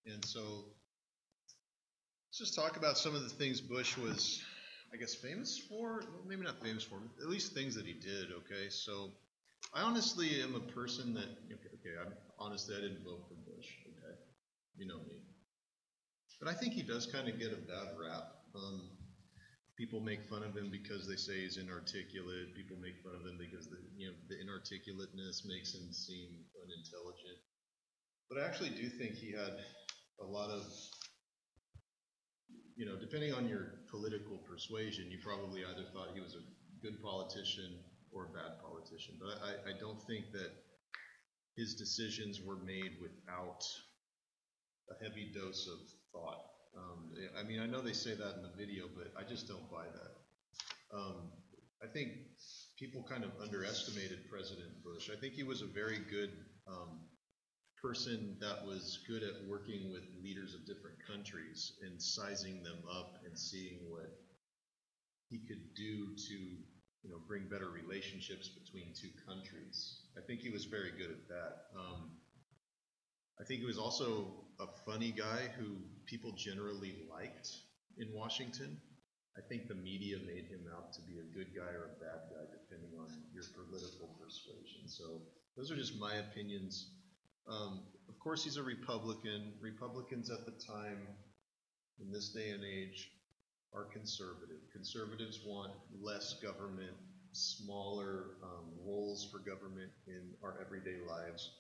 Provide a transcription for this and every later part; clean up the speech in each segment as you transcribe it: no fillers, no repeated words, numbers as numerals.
And so let's just talk about some of the things Bush was, I guess, famous for. Well, maybe not famous for, at least things that he did. Okay, so I honestly am a person that honestly I didn't vote for Bush. Okay, you know me, but I think he does kind of get a bad rap. People make fun of him because they say he's inarticulate. People make fun of him because the inarticulateness makes him seem unintelligent. But I actually do think he had a lot of, depending on your political persuasion, you probably either thought he was a good politician or a bad politician. But I don't think that his decisions were made without a heavy dose of thought. I mean, I know they say that in the video, but I just don't buy that. I think people kind of underestimated President Bush. I think he was a very good person that was good at working with leaders of different countries and sizing them up and seeing what he could do to bring better relationships between two countries. I think he was very good at that. I think he was also a funny guy who people generally liked in Washington. I think the media made him out to be a good guy or a bad guy depending on your political persuasion. So those are just my opinions. Of course, he's a Republican. Republicans at the time, in this day and age, are conservative. Conservatives want less government, smaller roles for government in our everyday lives.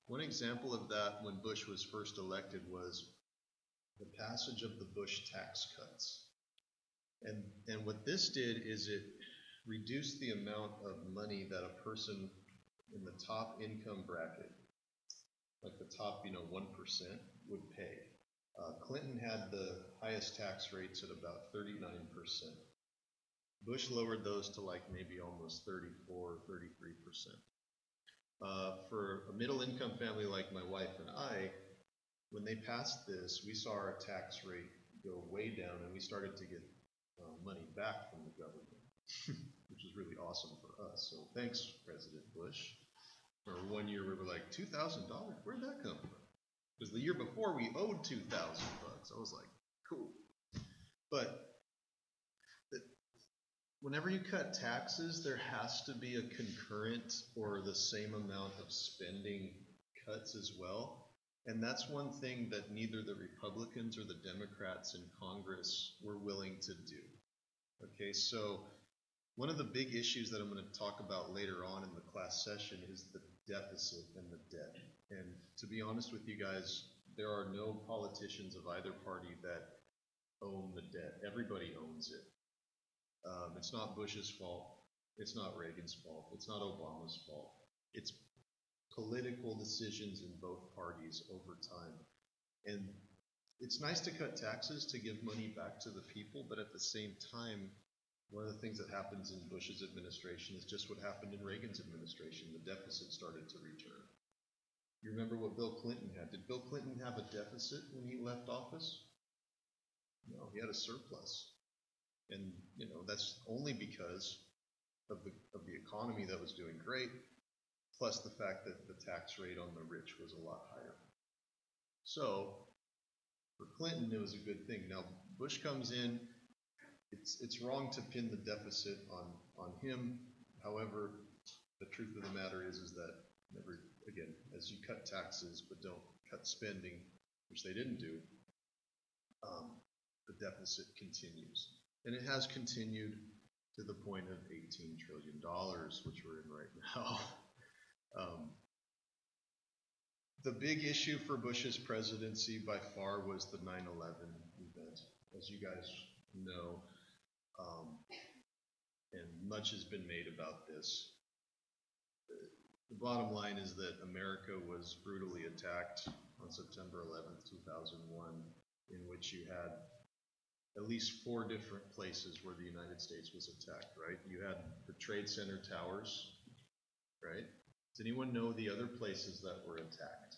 One example of that when Bush was first elected was the passage of the Bush tax cuts. And what this did is it reduced the amount of money that a person in the top income bracket, like the top 1%, would pay. Clinton had the highest tax rates at about 39%. Bush lowered those to like maybe almost 34, 33%. For a middle income family like my wife and I, when they passed this, we saw our tax rate go way down and we started to get money back from the government, which is really awesome for us. So thanks, President Bush. For 1 year we were like, $2,000? Where'd that come from? Because the year before we owed $2,000. I was like, cool. But whenever you cut taxes, there has to be a concurrent or the same amount of spending cuts as well. And that's one thing that neither the Republicans or the Democrats in Congress were willing to do. Okay, so one of the big issues that I'm going to talk about later on in the class session is the deficit and the debt. And to be honest with you guys, there are no politicians of either party that own the debt. Everybody owns it. It's not Bush's fault. It's not Reagan's fault. It's not Obama's fault. It's political decisions in both parties over time. And it's nice to cut taxes to give money back to the people, but at the same time, one of the things that happens in Bush's administration is just what happened in Reagan's administration. The deficit started to return. You remember what Bill Clinton had? Did Bill Clinton have a deficit when he left office? No, he had a surplus. And that's only because of the economy that was doing great, plus the fact that the tax rate on the rich was a lot higher. So for Clinton, it was a good thing. Now Bush comes in. It's wrong to pin the deficit on him. However, the truth of the matter is that again, as you cut taxes but don't cut spending, which they didn't do, the deficit continues. And it has continued to the point of $18 trillion, which we're in right now. The big issue for Bush's presidency by far was the 9/11 event, as you guys know. And much has been made about this. The bottom line is that America was brutally attacked on September 11th, 2001, in which you had at least 4 different places where the United States was attacked, right? You had the Trade Center towers, right? Does anyone know the other places that were attacked?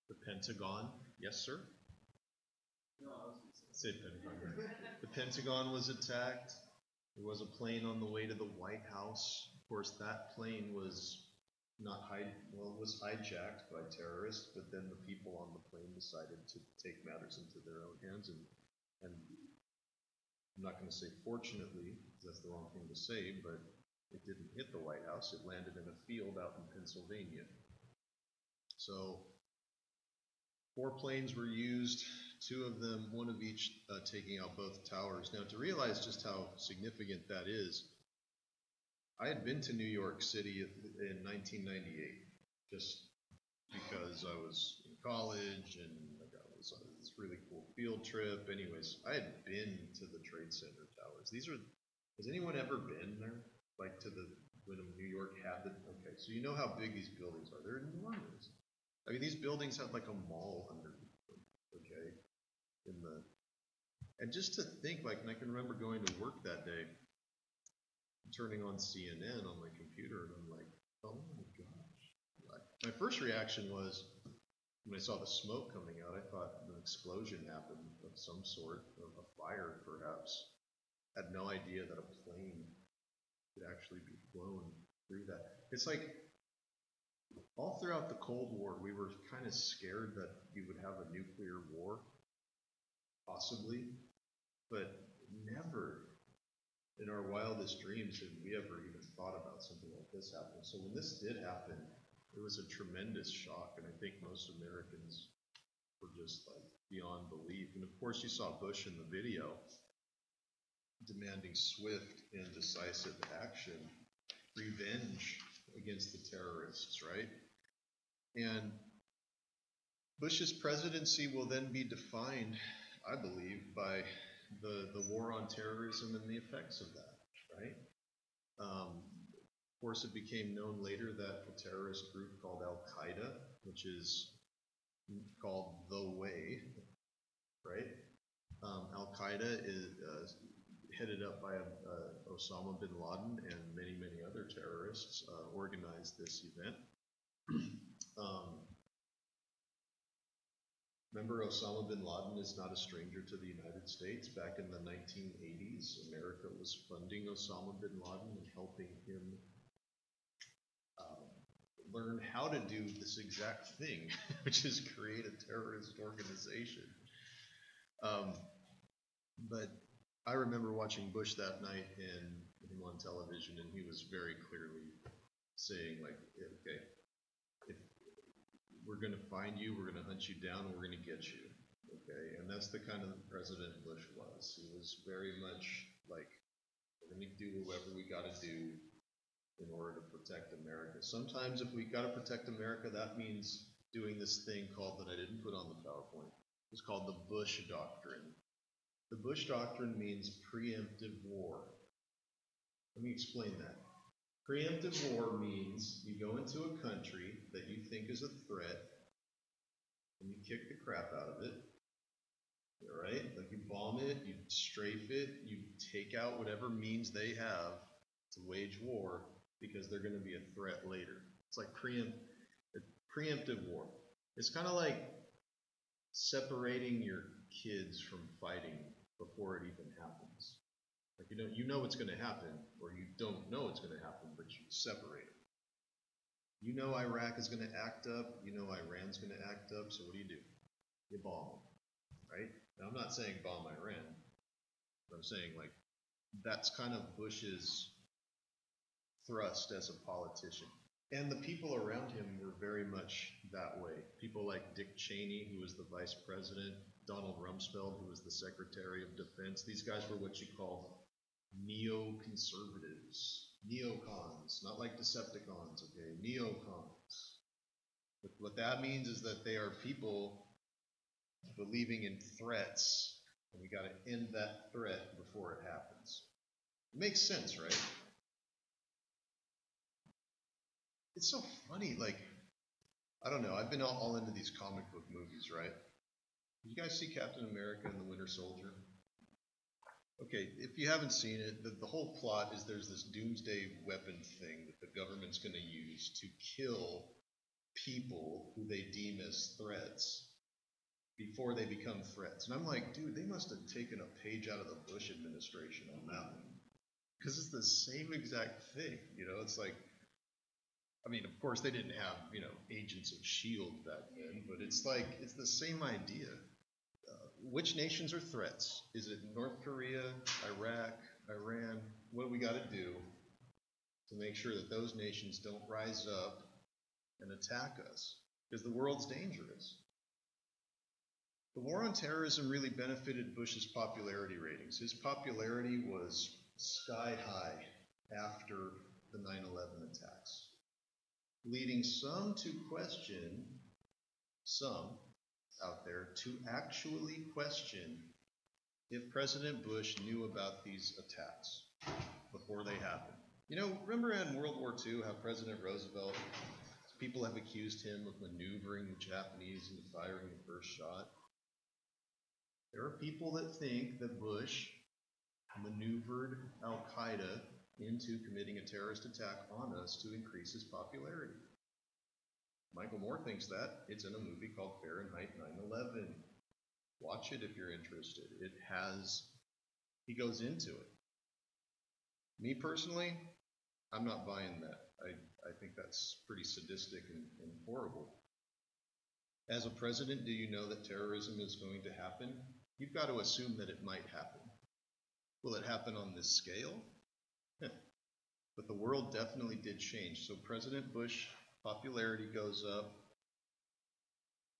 The Pentagon, yes, sir? No, I was going to say Pentagon. The Pentagon was attacked. There was a plane on the way to the White House. Of course, that plane was well, it was hijacked by terrorists, but then the people on the plane decided to take matters into their own hands, and I'm not going to say fortunately, because that's the wrong thing to say, but it didn't hit the White House. It landed in a field out in Pennsylvania. So 4 planes were used, 2 of them, one of each, taking out both towers. Now, to realize just how significant that is, I had been to New York City in 1998, just because I was in college and it was on this really cool field trip. Anyways, I had been to the Trade Center towers. Has anyone ever been there? Like when New York had okay, so you know how big these buildings are. They're enormous. I mean, these buildings have like a mall underneath them, okay? And just to think, like, and I can remember going to work that day, turning on CNN on my computer, and I'm like, oh my gosh. My first reaction was, when I saw the smoke coming out, I thought an explosion happened of some sort, of a fire perhaps. Had no idea that a plane could actually be flown through that. It's like, all throughout the Cold War, we were kind of scared that we would have a nuclear war, possibly, but never in our wildest dreams had we ever even thought about something like this happening. So when this did happen, it was a tremendous shock, and I think most Americans were just like beyond belief. And of course, you saw Bush in the video demanding swift and decisive action, revenge against the terrorists, right? And Bush's presidency will then be defined, I believe, by the war on terrorism and the effects of that, right? Of course, it became known later that a terrorist group called Al-Qaeda, which is called The Way, right? Al-Qaeda is headed up by Osama bin Laden and many, many other terrorists, organized this event. Remember, Osama bin Laden is not a stranger to the United States. Back in the 1980s, America was funding Osama bin Laden and helping him learn how to do this exact thing, which is create a terrorist organization. But I remember watching Bush that night and him on television, and he was very clearly saying, like, okay, if we're going to find you, we're going to hunt you down, and we're going to get you, okay? And that's the kind of President Bush was. He was very much like, we're going to do whatever we got to do in order to protect America. Sometimes if we got to protect America, that means doing this thing called, that I didn't put on the PowerPoint, it's called the Bush Doctrine. The Bush Doctrine means preemptive war. Let me explain that. Preemptive war means you go into a country that you think is a threat, and you kick the crap out of it, all right? Like, you bomb it, you strafe it, you take out whatever means they have to wage war, because they're going to be a threat later. It's like preemptive war. It's kind of like separating your kids from fighting before it even happens. Like, you know it's going to happen, or you don't know it's going to happen, but you separate it. You know Iraq is going to act up. You know Iran's going to act up. So what do? You bomb them, right? Now, I'm not saying bomb Iran. But I'm saying, like, that's kind of Bush's thrust as a politician. And the people around him were very much that way. People like Dick Cheney, who was the vice president, Donald Rumsfeld, who was the Secretary of Defense. These guys were what you call neoconservatives, neocons, not like Decepticons, okay, neocons. What that means is that they are people believing in threats, and we got to end that threat before it happens. It makes sense, right? It's so funny, like, I don't know, I've been all into these comic book movies, right? Did you guys see Captain America and the Winter Soldier? Okay, if you haven't seen it, the whole plot is there's this doomsday weapon thing that the government's going to use to kill people who they deem as threats before they become threats. And I'm like, dude, they must have taken a page out of the Bush administration on that one. Because it's the same exact thing, you know? It's like, I mean, of course, they didn't have, agents of S.H.I.E.L.D. back then, but it's like, it's the same idea. Which nations are threats? Is it North Korea, Iraq, Iran? What do we got to do to make sure that those nations don't rise up and attack us? Because the world's dangerous. The war on terrorism really benefited Bush's popularity ratings. His popularity was sky high after the 9/11 attacks, leading some to question, some out there, to actually question if President Bush knew about these attacks before they happened. Remember in World War II how President Roosevelt, people have accused him of maneuvering the Japanese into firing the first shot? There are people that think that Bush maneuvered Al-Qaeda into committing a terrorist attack on us to increase his popularity. Michael Moore thinks that. It's in a movie called Fahrenheit 9/11. Watch it if you're interested. He goes into it. Me personally, I'm not buying that. I think that's pretty sadistic and horrible. As a president, do you know that terrorism is going to happen? You've got to assume that it might happen. Will it happen on this scale? But the world definitely did change. So President Bush, popularity goes up.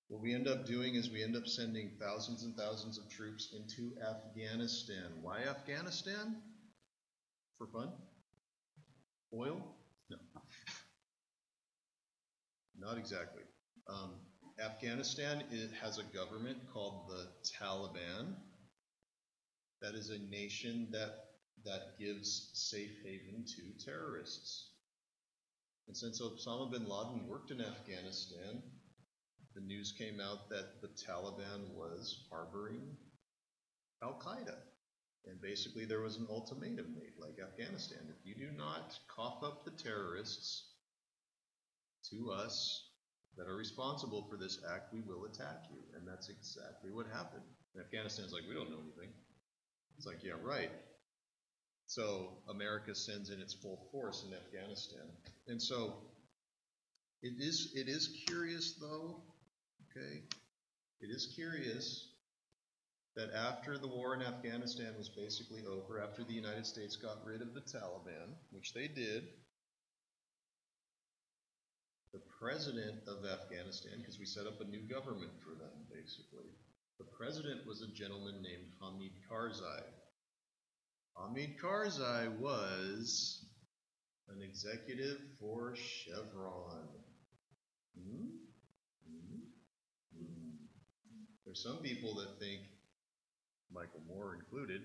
What we end up doing is we end up sending thousands and thousands of troops into Afghanistan. Why Afghanistan? For fun? Oil? No. Not exactly. Afghanistan, it has a government called the Taliban. That is a nation that gives safe haven to terrorists. And since Osama bin Laden worked in Afghanistan, the news came out that the Taliban was harboring Al-Qaeda. And basically there was an ultimatum made, like Afghanistan. If you do not cough up the terrorists to us that are responsible for this act, we will attack you. And that's exactly what happened. And Afghanistan's like, we don't know anything. It's like, yeah, right. So America sends in its full force in Afghanistan. And so it is curious though, okay? It is curious that after the war in Afghanistan was basically over, after the United States got rid of the Taliban, which they did, the president of Afghanistan, because we set up a new government for them, basically, the president was a gentleman named Hamid Karzai. Hamid Karzai was an executive for Chevron. There's some people that think, Michael Moore included,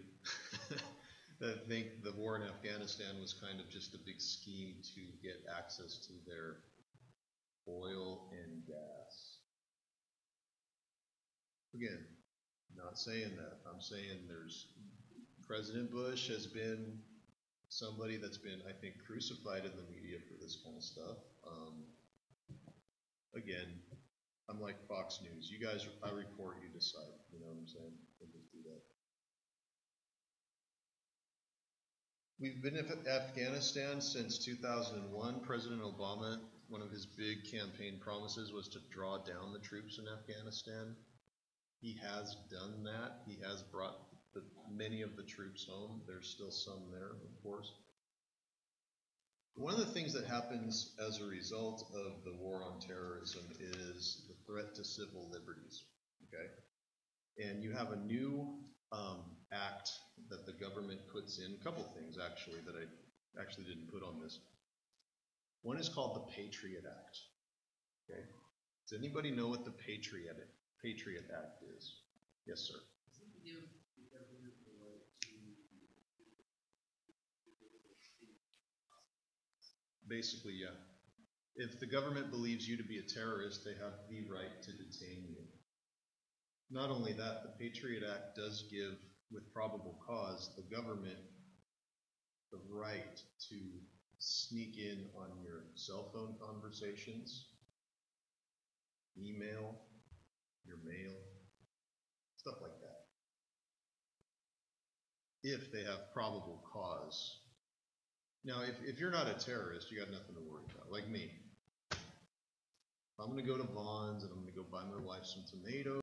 that think the war in Afghanistan was kind of just a big scheme to get access to their oil and gas. Again, not saying that. I'm saying President Bush has been somebody that's been, I think, crucified in the media for this kind of stuff. Again, I'm like Fox News. You guys, I report, you decide. You know what I'm saying? We'll just do that. We've been in Afghanistan since 2001. President Obama, one of his big campaign promises was to draw down the troops in Afghanistan. He has done that. He has brought many of the troops home. There's still some there, of course. One of the things that happens as a result of the war on terrorism is the threat to civil liberties, okay? And you have a new act that the government puts in, a couple things actually that I actually didn't put on this. One is called the Patriot Act, okay? Does anybody know what the Patriot Act is? Yes, sir. Basically, yeah. If the government believes you to be a terrorist, they have the right to detain you. Not only that, the Patriot Act does give, with probable cause, the government the right to sneak in on your cell phone conversations, email, your mail, stuff like that. If they have probable cause. Now, if you're not a terrorist, you got nothing to worry about, like me. I'm gonna go to Vons and I'm gonna go buy my wife some tomatoes